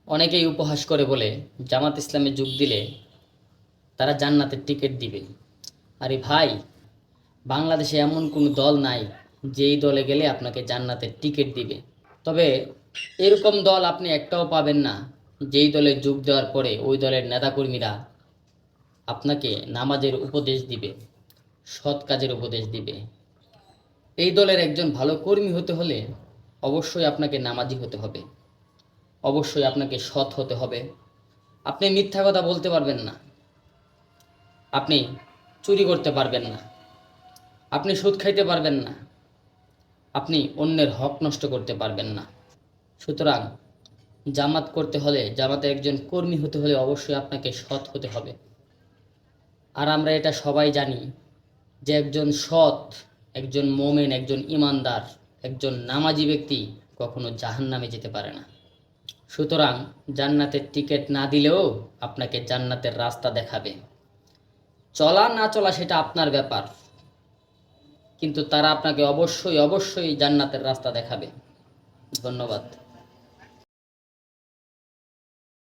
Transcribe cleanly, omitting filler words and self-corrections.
অনেকেই উপহাস করে বলে জামাত ইসলামে যোগ দিলে তারা জান্নাতের টিকিট দিবে। আরে ভাই, বাংলাদেশে এমন কোনো দল নাই যেই দলে গেলে আপনাকে জান্নাতের টিকিট দিবে। তবে এরকম দল আপনি একটাও পাবেন না যেই দলে যোগ দেওয়ার পরে ওই দলের নেতাকর্মীরা আপনাকে নামাজের উপদেশ দিবে, সৎ কাজের উপদেশ দিবে। এই দলের একজন ভালো কর্মী হতে হলে অবশ্যই আপনাকে নামাজি হতে হবে, অবশ্যই আপনাকে সৎ হতে হবে। আপনি মিথ্যা কথা বলতে পারবেন না, আপনি চুরি করতে পারবেন না, আপনি সুদ খাইতে পারবেন না, আপনি অন্যের হক নষ্ট করতে পারবেন না। সুতরাং জামাত করতে হলে, জামাতের একজন কর্মী হতে হলে অবশ্যই আপনাকে সৎ হতে হবে। আর আমরা এটা সবাই জানি যে একজন সৎ, একজন মোমেন, একজন ইমানদার, একজন নামাজি ব্যক্তি কখনো জাহান্নামে যেতে পারে না। সুতরাং জান্নাতের টিকিট না দিলেও আপনাকে জান্নাতের রাস্তা দেখাবে। চলা না চলা সেটা আপনার ব্যাপার, কিন্তু তারা আপনাকে অবশ্যই অবশ্যই জান্নাতের রাস্তা দেখাবে। ধন্যবাদ।